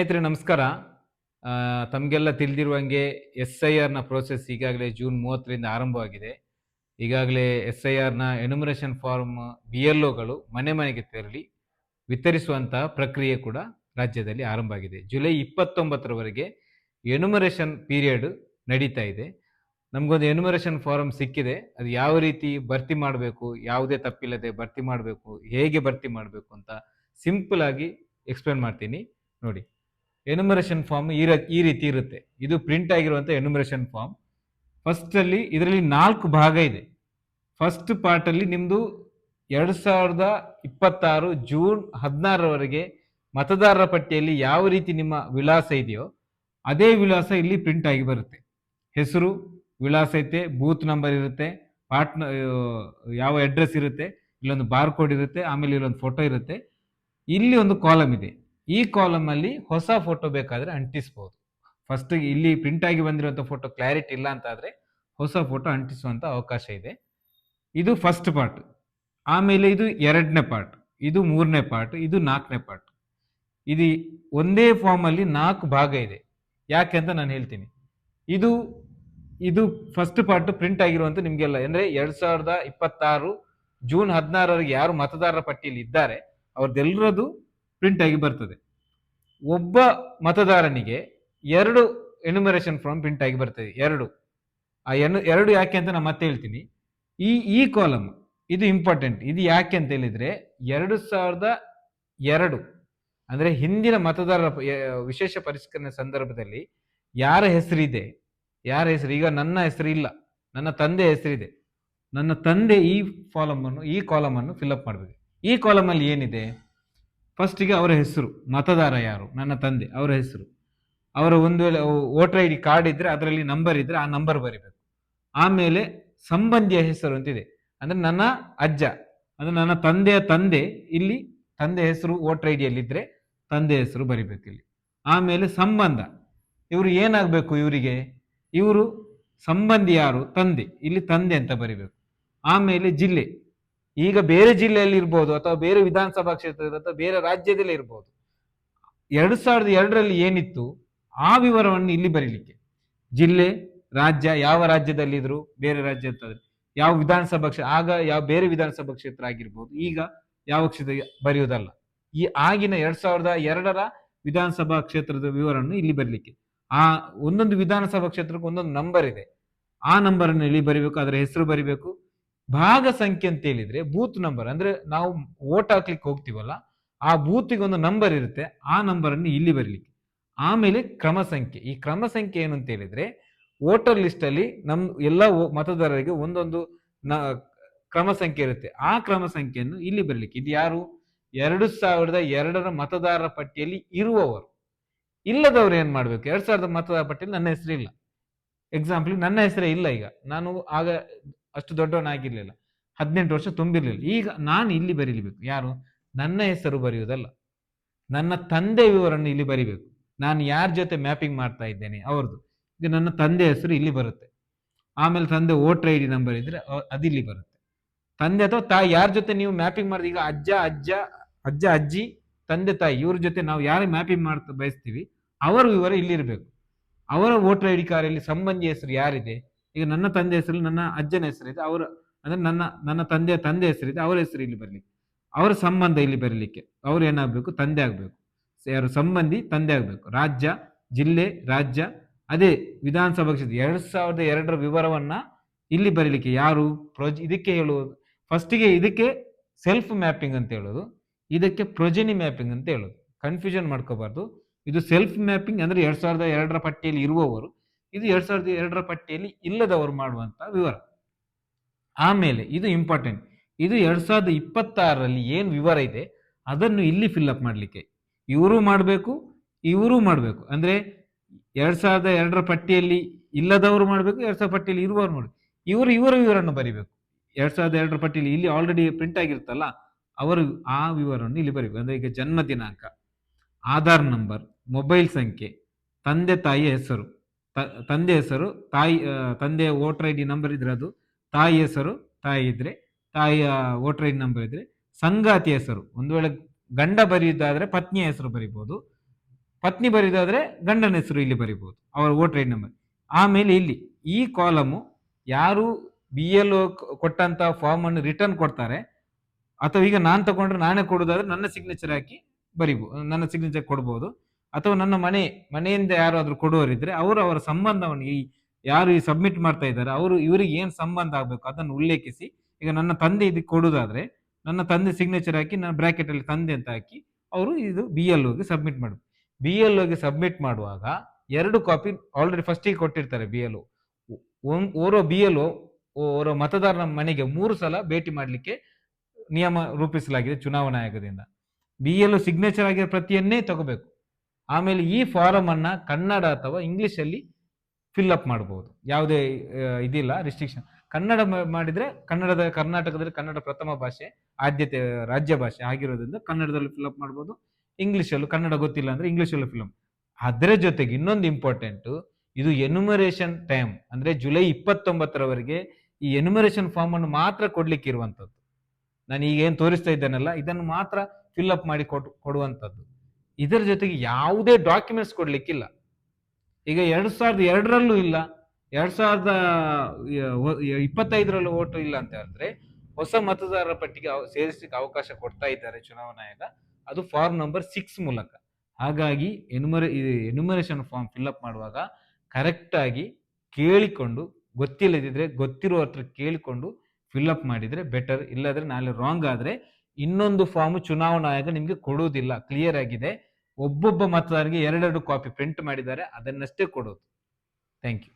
ಸ್ನೇಹಿತರೆ ನಮಸ್ಕಾರ. ತಮಗೆಲ್ಲ ತಿಳಿದಿರುವಂಗೆ SIRನ ಪ್ರೋಸೆಸ್ ಈಗಾಗಲೇ ಜೂನ್ 30ರಿಂದ ಆರಂಭವಾಗಿದೆ. ಈಗಾಗಲೇ SIRನ ಎನ್ಯುಮರೇಷನ್ ಫಾರ್ಮ್ BLOಗಳು ಮನೆ ಮನೆಗೆ ತೆರಳಿ ವಿತರಿಸುವಂತಹ ಪ್ರಕ್ರಿಯೆ ಕೂಡ ರಾಜ್ಯದಲ್ಲಿ ಆರಂಭ ಆಗಿದೆ. ಜುಲೈ 29ರವರೆಗೆ ಎನ್ಯುಮರೇಷನ್ ಪೀರಿಯಡ್ ನಡೀತಾ ಇದೆ. ನಮಗೊಂದು ಎನ್ಯುಮರೇಷನ್ ಫಾರಮ್ ಸಿಕ್ಕಿದೆ. ಅದು ಯಾವ ರೀತಿ ಭರ್ತಿ ಮಾಡಬೇಕು, ಯಾವುದೇ ತಪ್ಪಿಲ್ಲದೆ ಭರ್ತಿ ಮಾಡಬೇಕು, ಹೇಗೆ ಭರ್ತಿ ಮಾಡಬೇಕು ಅಂತ ಸಿಂಪಲ್ ಆಗಿ ಎಕ್ಸ್ಪ್ಲೇನ್ ಮಾಡ್ತೀನಿ ನೋಡಿ. ಎನ್ಯುಮರೇಷನ್ ಫಾರ್ಮ್ ಈ ರೀತಿ ಇರುತ್ತೆ. ಇದು ಪ್ರಿಂಟ್ ಆಗಿರುವಂತ ಎನ್ಯುಮರೇಷನ್ ಫಾರ್ಮ್. ಫಸ್ಟ್ ಅಲ್ಲಿ ಇದರಲ್ಲಿ 4 ಭಾಗ ಇದೆ. ಫಸ್ಟ್ ಪಾರ್ಟ್ ಅಲ್ಲಿ ನಿಮ್ದು 2026 ಜೂನ್ 16ರವರೆಗೆ ಮತದಾರರ ಪಟ್ಟಿಯಲ್ಲಿ ಯಾವ ರೀತಿ ನಿಮ್ಮ ವಿಳಾಸ ಇದೆಯೋ ಅದೇ ವಿಳಾಸ ಇಲ್ಲಿ ಪ್ರಿಂಟ್ ಆಗಿ ಬರುತ್ತೆ. ಹೆಸರು, ವಿಳಾಸ ಐತೆ, ಬೂತ್ ನಂಬರ್ ಇರುತ್ತೆ, ಯಾವ ಅಡ್ರೆಸ್ ಇರುತ್ತೆ, ಇಲ್ಲೊಂದು ಬಾರ್ ಕೋಡ್ ಇರುತ್ತೆ, ಆಮೇಲೆ ಇಲ್ಲೊಂದು ಫೋಟೋ ಇರುತ್ತೆ, ಇಲ್ಲಿ ಒಂದು ಕಾಲಮ್ ಇದೆ. ಈ ಕಾಲಮ್ ಅಲ್ಲಿ ಹೊಸ ಫೋಟೋ ಬೇಕಾದ್ರೆ ಅಂಟಿಸಬಹುದು. ಫಸ್ಟ್ ಇಲ್ಲಿ ಪ್ರಿಂಟ್ ಆಗಿ ಬಂದಿರುವಂತ ಫೋಟೋ ಕ್ಲಾರಿಟಿ ಇಲ್ಲ ಅಂತ ಆದ್ರೆ ಹೊಸ ಫೋಟೋ ಅಂಟಿಸುವಂತ ಅವಕಾಶ ಇದೆ. ಇದು ಫಸ್ಟ್ ಪಾರ್ಟ್. ಆಮೇಲೆ ಇದು 2ನೇ ಪಾರ್ಟ್, ಇದು 3ನೇ ಪಾರ್ಟ್, ಇದು 4ನೇ ಪಾರ್ಟ್. ಇದು ಒಂದೇ ಫಾರ್ಮ್ ಅಲ್ಲಿ 4 ಭಾಗ ಇದೆ. ಯಾಕೆ ಅಂತ ನಾನು ಹೇಳ್ತೀನಿ. ಇದು ಇದು ಫಸ್ಟ್ ಪಾರ್ಟ್ ಪ್ರಿಂಟ್ ಆಗಿರುವಂತ ನಿಮ್ಗೆಲ್ಲ ಅಂದ್ರೆ 2026 ಜೂನ್ 16ರವರೆಗೆ ಯಾರು ಮತದಾರರ ಪಟ್ಟಿಯಲ್ಲಿ ಇದ್ದಾರೆ ಅವ್ರದ್ದೆಲ್ಲರದು ಪ್ರಿಂಟ್ ಆಗಿ ಬರ್ತದೆ. ಒಬ್ಬ ಮತದಾರನಿಗೆ 2 ಎನ್ಯುಮರೇಷನ್ ಫಾರ್ಮ್ ಪ್ರಿಂಟ್ ಆಗಿ ಬರ್ತದೆ. ಎರಡು ಯಾಕೆ ಅಂತ ನಾನು ಮತ್ತೆ ಹೇಳ್ತೀನಿ. ಈ ಕಾಲಮ್ ಇದು ಇಂಪಾರ್ಟೆಂಟ್. ಇದು ಯಾಕೆ ಅಂತ ಹೇಳಿದ್ರೆ 2002 ಅಂದ್ರೆ ಹಿಂದಿನ ಮತದಾರರ ವಿಶೇಷ ಪರಿಷ್ಕರಣೆ ಸಂದರ್ಭದಲ್ಲಿ ಯಾರ ಹೆಸರಿದೆ, ಈಗ ನನ್ನ ಹೆಸರು ಇಲ್ಲ, ನನ್ನ ತಂದೆ ಹೆಸರಿದೆ. ನನ್ನ ತಂದೆ ಈ ಕಾಲಮ್ ಅನ್ನು ಫಿಲ್ಅಪ್ ಮಾಡಬೇಕು. ಈ ಕಾಲಮ್ ಅಲ್ಲಿ ಏನಿದೆ, ಫಸ್ಟಿಗೆ ಅವರ ಹೆಸರು, ಮತದಾರ ಯಾರು, ನನ್ನ ತಂದೆ, ಅವರ ಹೆಸರು, ಅವರ ಒಂದು ವೇಳೆ ವೋಟರ್ ID ಕಾರ್ಡ್ ಇದ್ರೆ ಅದರಲ್ಲಿ ನಂಬರ್ ಇದ್ರೆ ಆ ನಂಬರ್ ಬರಿಬೇಕು. ಆಮೇಲೆ ಸಂಬಂಧಿಯ ಹೆಸರು ಅಂತಿದೆ, ಅಂದ್ರೆ ನನ್ನ ಅಜ್ಜ, ಅಂದ್ರೆ ನನ್ನ ತಂದೆಯ ತಂದೆ, ಇಲ್ಲಿ ತಂದೆ ಹೆಸರು ವೋಟರ್ ID ಇದ್ರೆ ತಂದೆ ಹೆಸರು ಬರಿಬೇಕು ಇಲ್ಲಿ. ಆಮೇಲೆ ಸಂಬಂಧ, ಇವರು ಏನಾಗಬೇಕು, ಇವರು ಸಂಬಂಧಿ ಯಾರು, ತಂದೆ, ಇಲ್ಲಿ ತಂದೆ ಅಂತ ಬರಿಬೇಕು. ಆಮೇಲೆ ಜಿಲ್ಲೆ, ಈಗ ಬೇರೆ ಜಿಲ್ಲೆಯಲ್ಲಿ ಇರ್ಬೋದು ಅಥವಾ ಬೇರೆ ವಿಧಾನಸಭಾ ಕ್ಷೇತ್ರದಲ್ಲಿ ಅಥವಾ ಬೇರೆ ರಾಜ್ಯದಲ್ಲೇ ಇರ್ಬೋದು. 2002ರಲ್ಲಿ ಏನಿತ್ತು ಆ ವಿವರವನ್ನು ಇಲ್ಲಿ ಬರೀಲಿಕ್ಕೆ, ಜಿಲ್ಲೆ, ರಾಜ್ಯ, ಯಾವ ರಾಜ್ಯದಲ್ಲಿ ಇದ್ರು, ಬೇರೆ ರಾಜ್ಯ ಅಂತಂದ್ರೆ ಯಾವ ವಿಧಾನಸಭಾ ಕ್ಷೇತ್ರ, ಆಗ ಯಾವ ಬೇರೆ ವಿಧಾನಸಭಾ ಕ್ಷೇತ್ರ ಆಗಿರ್ಬೋದು, ಈಗ ಯಾವ ಕ್ಷೇತ್ರ ಬರೆಯುವುದಲ್ಲ. ಈ ಆಗಿನ 2002ರ ವಿಧಾನಸಭಾ ಕ್ಷೇತ್ರದ ವಿವರವನ್ನು ಇಲ್ಲಿ ಬರಲಿಕ್ಕೆ, ಆ ಒಂದೊಂದು ವಿಧಾನಸಭಾ ಕ್ಷೇತ್ರಕ್ಕೆ ಒಂದೊಂದು ನಂಬರ್ ಇದೆ, ಆ ನಂಬರ್ ಅನ್ನು ಇಲ್ಲಿ ಬರಿಬೇಕು, ಅದರ ಹೆಸರು ಬರಿಬೇಕು. ಭಾಗ ಸಂಖ್ಯೆ ಅಂತ ಹೇಳಿದ್ರೆ ಬೂತ್ ನಂಬರ್, ಅಂದ್ರೆ ನಾವು ವೋಟ್ ಹಾಕ್ಲಿಕ್ಕೆ ಹೋಗ್ತೀವಲ್ಲ ಆ ಬೂತಿಗೆ ಒಂದು ನಂಬರ್ ಇರುತ್ತೆ, ಆ ನಂಬರ್ ಅನ್ನು ಇಲ್ಲಿ ಬರಲಿಕ್ಕೆ. ಆಮೇಲೆ ಕ್ರಮ ಸಂಖ್ಯೆ. ಈ ಕ್ರಮ ಸಂಖ್ಯೆ ಏನು ಅಂತ ಹೇಳಿದ್ರೆ ವೋಟರ್ ಲಿಸ್ಟ್ ಅಲ್ಲಿ ಎಲ್ಲ ಮತದಾರರಿಗೆ ಒಂದೊಂದು ಕ್ರಮ ಸಂಖ್ಯೆ ಇರುತ್ತೆ, ಆ ಕ್ರಮ ಸಂಖ್ಯೆಯನ್ನು ಇಲ್ಲಿ ಬರಲಿಕ್ಕೆ. ಇದು ಯಾರು, 2002ರ ಮತದಾರರ ಪಟ್ಟಿಯಲ್ಲಿ ಇರುವವರು. ಇಲ್ಲದವ್ರು ಏನ್ ಮಾಡ್ಬೇಕು, 2000 ಮತದಾರರ ಪಟ್ಟಿಯಲ್ಲಿ ನನ್ನ ಹೆಸರು ಇಲ್ಲ, ಎಕ್ಸಾಂಪಲ್ ನನ್ನ ಹೆಸರೇ ಇಲ್ಲ, ಈಗ ನಾನು ಆಗ ಅಷ್ಟು ದೊಡ್ಡವನಾಗಿರ್ಲಿಲ್ಲ, 18 ವರ್ಷ ತುಂಬಿರ್ಲಿಲ್ಲ, ಈಗ ನಾನು ಇಲ್ಲಿ ಬರೀಬೇಕು. ಯಾರು, ನನ್ನ ಹೆಸರು ಬರೆಯುವುದಲ್ಲ, ನನ್ನ ತಂದೆ ವಿವರನ್ನು ಇಲ್ಲಿ ಬರಿಬೇಕು. ನಾನು ಯಾರ ಜೊತೆ ಮ್ಯಾಪಿಂಗ್ ಮಾಡ್ತಾ ಇದ್ದೇನೆ ಅವ್ರದ್ದು, ಈಗ ನನ್ನ ತಂದೆ ಹೆಸರು ಇಲ್ಲಿ ಬರುತ್ತೆ. ಆಮೇಲೆ ತಂದೆ ವೋಟರ್ ID ನಂಬರ್ ಇದ್ರೆ ಅದಿಲ್ಲಿ ಬರುತ್ತೆ. ತಂದೆ ಅಥವಾ ತಾಯಿ ಯಾರ ಜೊತೆ ನೀವು ಮ್ಯಾಪಿಂಗ್ ಮಾಡಿದ, ಈಗ ಅಜ್ಜ ಅಜ್ಜಿ, ತಂದೆ ತಾಯಿ, ಇವ್ರ ಜೊತೆ ನಾವು ಯಾರು ಮ್ಯಾಪಿಂಗ್ ಮಾಡ್ತಾ ಬಯಸ್ತೀವಿ ಅವರ ವಿವರ ಇಲ್ಲಿ ಇರಬೇಕು. ಅವರ ವೋಟರ್ ID ಕಾರ್ಡಲ್ಲಿ ಸಂಬಂಧಿ ಹೆಸರು ಯಾರಿದೆ, ಈಗ ನನ್ನ ತಂದೆ ಹೆಸರು, ನನ್ನ ಅಜ್ಜನ ಹೆಸರಿದೆ, ಅವರ ಅಂದ್ರೆ ನನ್ನ ತಂದೆ ಹೆಸರಿದೆ, ಅವರ ಹೆಸರು ಇಲ್ಲಿ ಬರಲಿಕ್ಕೆ, ಅವರ ಸಂಬಂಧ ಇಲ್ಲಿ ಬರಲಿಕ್ಕೆ ಅವ್ರು ಏನಾಗಬೇಕು, ತಂದೆ ಆಗ್ಬೇಕು. ಯಾರು ಸಂಬಂಧಿ ತಂದೆ ಆಗ್ಬೇಕು. ರಾಜ್ಯ, ಜಿಲ್ಲೆ, ರಾಜ್ಯ, ಅದೇ ವಿಧಾನಸಭಾ ಕ್ಷೇತ್ರ 2002ರ ವಿವರವನ್ನ ಇಲ್ಲಿ ಬರೀಲಿಕ್ಕೆ ಯಾರು ಇದಕ್ಕೆ ಹೇಳುವುದು. ಫಸ್ಟಿಗೆ ಇದಕ್ಕೆ ಸೆಲ್ಫ್ ಮ್ಯಾಪಿಂಗ್ ಅಂತ ಹೇಳೋದು, ಇದಕ್ಕೆ ಪ್ರೊಜೆನಿ ಮ್ಯಾಪಿಂಗ್ ಅಂತ ಹೇಳೋದು. ಕನ್ಫ್ಯೂಷನ್ ಮಾಡ್ಕೋಬಾರ್ದು. ಇದು ಸೆಲ್ಫ್ ಮ್ಯಾಪಿಂಗ್ ಅಂದ್ರೆ 2002ರ ಪಟ್ಟಿಯಲ್ಲಿ ಇರುವವರು, ಇದು 2002ರ ಪಟ್ಟಿಯಲ್ಲಿ ಇಲ್ಲದವರು ಮಾಡುವಂತ ವಿವರ. ಆಮೇಲೆ ಇದು ಇಂಪಾರ್ಟೆಂಟ್, ಇದು 2026ರಲ್ಲಿ ಏನು ವಿವರ ಇದೆ ಅದನ್ನು ಇಲ್ಲಿ ಫಿಲ್ಅಪ್ ಮಾಡ್ಲಿಕ್ಕೆ ಇವರು ಮಾಡಬೇಕು, ಇವರು ಮಾಡಬೇಕು. ಅಂದ್ರೆ 2002ರ ಪಟ್ಟಿಯಲ್ಲಿ ಇಲ್ಲದವರು ಮಾಡಬೇಕು, 2000 ಪಟ್ಟಿಯಲ್ಲಿ ಇರುವವರು ಮಾಡಬೇಕು. ಇವರ ವಿವರನ್ನು ಬರಿಬೇಕು. 2002ರ ಪಟ್ಟಿಯಲ್ಲಿ ಇಲ್ಲಿ ಆಲ್ರೆಡಿ ಪ್ರಿಂಟ್ ಆಗಿರುತ್ತಲ್ಲ, ಅವರು ಆ ವಿವರವನ್ನು ಇಲ್ಲಿ ಬರೀಬೇಕು. ಅಂದ್ರೆ ಈಗ ಜನ್ಮ ದಿನಾಂಕ, ಆಧಾರ್ ನಂಬರ್, ಮೊಬೈಲ್ ಸಂಖ್ಯೆ, ತಂದೆ ತಾಯಿಯ ಹೆಸರು, ತಂದೆ ಹೆಸರು, ತಂದೆಯ ವೋಟರ್ ID ನಂಬರ್ ಇದ್ರೆ ಅದು, ತಾಯಿ ಹೆಸರು, ತಾಯಿ ಇದ್ರೆ ತಾಯಿಯ ವೋಟರ್ ID ನಂಬರ್ ಇದ್ರೆ, ಸಂಗಾತಿ ಹೆಸರು, ಒಂದು ವೇಳೆ ಗಂಡ ಬರೆಯುವುದಾದ್ರೆ ಪತ್ನಿಯ ಹೆಸರು ಬರಿಬಹುದು, ಪತ್ನಿ ಬರಿದಾದ್ರೆ ಗಂಡನ ಹೆಸರು ಇಲ್ಲಿ ಬರಿಬಹುದು, ಅವರ ವೋಟರ್ ಐಡಿ ನಂಬರ್. ಆಮೇಲೆ ಇಲ್ಲಿ ಈ ಕಾಲಮು ಯಾರು BLO ಕೊಟ್ಟಂತ ಫಾರ್ಮ್ ಅನ್ನು ರಿಟರ್ನ್ ಕೊಡ್ತಾರೆ, ಅಥವಾ ಈಗ ನಾನ್ ತಗೊಂಡ್ರೆ ನಾನೇ ಕೊಡುದಾದ್ರೆ ನನ್ನ ಸಿಗ್ನೇಚರ್ ಹಾಕಿ ಬರಿಬಹುದು, ನನ್ನ ಸಿಗ್ನೇಚರ್ ಕೊಡ್ಬೋದು. ಅಥವಾ ನನ್ನ ಮನೆಯಿಂದ ಯಾರಾದ್ರೂ ಕೊಡುವವರಿದ್ರೆ ಅವರು ಅವರ ಸಂಬಂಧವನ್ನು ಯಾರು ಈ ಸಬ್ಮಿಟ್ ಮಾಡ್ತಾ ಇದ್ದಾರೆ ಅವರು ಇವರಿಗೆ ಏನ್ ಸಂಬಂಧ ಆಗ್ಬೇಕು ಅದನ್ನು ಉಲ್ಲೇಖಿಸಿ, ಈಗ ನನ್ನ ತಂದೆ ಇದಕ್ಕೆ ಕೊಡುದಾದ್ರೆ ನನ್ನ ತಂದೆ ಸಿಗ್ನೇಚರ್ ಹಾಕಿ ನಾನು ಬ್ರಾಕೆಟ್ ಅಲ್ಲಿ ತಂದೆ ಅಂತ ಹಾಕಿ ಅವರು ಇದು BLOಗೆ ಸಬ್ಮಿಟ್ ಮಾಡಬೇಕು. BLOಗೆ ಸಬ್ಮಿಟ್ ಮಾಡುವಾಗ 2 ಕಾಪಿ ಆಲ್ರೆಡಿ ಫಸ್ಟಿಗೆ ಕೊಟ್ಟಿರ್ತಾರೆ BLO. ಓರೋ BLO ಓರೋ ಮತದಾರನ ಮನೆಗೆ 3 ಸಲ ಭೇಟಿ ಮಾಡ್ಲಿಕ್ಕೆ ನಿಯಮ ರೂಪಿಸಲಾಗಿದೆ ಚುನಾವಣಾ ಆಯೋಗದಿಂದ. BLO ಸಿಗ್ನೇಚರ್ ಆಗಿರೋ ಪ್ರತಿಯನ್ನೇ ತಗೋಬೇಕು. ಆಮೇಲೆ ಈ ಫಾರಂ ಅನ್ನ ಕನ್ನಡ ಅಥವಾ ಇಂಗ್ಲಿಷ್ ಅಲ್ಲಿ ಫಿಲ್ ಅಪ್ ಮಾಡಬಹುದು, ಯಾವುದೇ ಇದಿಲ್ಲ ರಿಸ್ಟ್ರಿಕ್ಷನ್. ಕನ್ನಡ ಮಾಡಿದ್ರೆ ಕರ್ನಾಟಕದಲ್ಲಿ ಕನ್ನಡ ಪ್ರಥಮ ಭಾಷೆ, ಆದ್ಯತೆ ರಾಜ್ಯ ಭಾಷೆ ಆಗಿರೋದ್ರಿಂದ ಕನ್ನಡದಲ್ಲಿ ಫಿಲ್ ಅಪ್ ಮಾಡಬಹುದು. ಇಂಗ್ಲಿಷ್ ಅಲ್ಲೂ, ಕನ್ನಡ ಗೊತ್ತಿಲ್ಲ ಅಂದ್ರೆ ಇಂಗ್ಲಿಷ್ ಅಲ್ಲೂ ಫಿಲ್ ಅಪ್. ಅದರ ಜೊತೆಗೆ ಇನ್ನೊಂದು ಇಂಪಾರ್ಟೆಂಟ್, ಇದು ಎನ್ಯುಮರೇಷನ್ ಟೈಮ್ ಅಂದ್ರೆ ಜುಲೈ 29ರವರೆಗೆ ಈ ಎನ್ಯುಮರೇಷನ್ ಫಾರ್ಮ್ ಅನ್ನು ಮಾತ್ರ ಕೊಡ್ಲಿಕ್ಕೆ ಇರುವಂತದ್ದು. ನಾನು ಈಗ ಏನ್ ತೋರಿಸ್ತಾ ಇದ್ದೇನಲ್ಲ ಇದನ್ನು ಮಾತ್ರ ಫಿಲ್ ಅಪ್ ಮಾಡಿ ಕೊಡುವಂತದ್ದು. ಇದರ ಜೊತೆಗೆ ಯಾವುದೇ ಡಾಕ್ಯುಮೆಂಟ್ಸ್ ಕೊಡ್ಲಿಕ್ಕಿಲ್ಲ. ಈಗ 2002ರಲ್ಲೂ ಇಲ್ಲ, 2025ರಲ್ಲೂ ವೋಟ್ ಇಲ್ಲ ಅಂತ ಹೇಳಿದ್ರೆ ಹೊಸ ಮತದಾರರ ಪಟ್ಟಿಗೆ ಸೇರಿಸಲಿಕ್ಕೆ ಅವಕಾಶ ಕೊಡ್ತಾ ಇದ್ದಾರೆ ಚುನಾವಣಾ ಆಯೋಗ, ಅದು ಫಾರ್ಮ್ ನಂಬರ್ 6 ಮೂಲಕ. ಹಾಗಾಗಿ ಎನ್ಯುಮರೇಷನ್ ಫಾರ್ಮ್ ಫಿಲ್ ಅಪ್ ಮಾಡುವಾಗ ಕರೆಕ್ಟ್ ಆಗಿ ಕೇಳಿಕೊಂಡು, ಗೊತ್ತಿಲ್ಲದಿದ್ರೆ ಗೊತ್ತಿರುವ ಹತ್ರ ಕೇಳಿಕೊಂಡು ಫಿಲ್ ಅಪ್ ಮಾಡಿದ್ರೆ ಬೆಟರ್. ಇಲ್ಲದ್ರೆ ನಾಳೆ ರಾಂಗ್ ಆದ್ರೆ ಇನ್ನೊಂದು ಫಾರ್ಮ್ ಚುನಾವಣಾ ಆಯೋಗ ನಿಮ್ಗೆ ಕೊಡುವುದಿಲ್ಲ. ಕ್ಲಿಯರ್ ಆಗಿದೆ. ಒಬ್ಬೊಬ್ಬ ಮತದಾರರಿಗೆ 2 ಕಾಪಿ ಪ್ರಿಂಟ್ ಮಾಡಿದ್ದಾರೆ, ಅದನ್ನಷ್ಟೇ ಕೊಡೋದು. Thank you.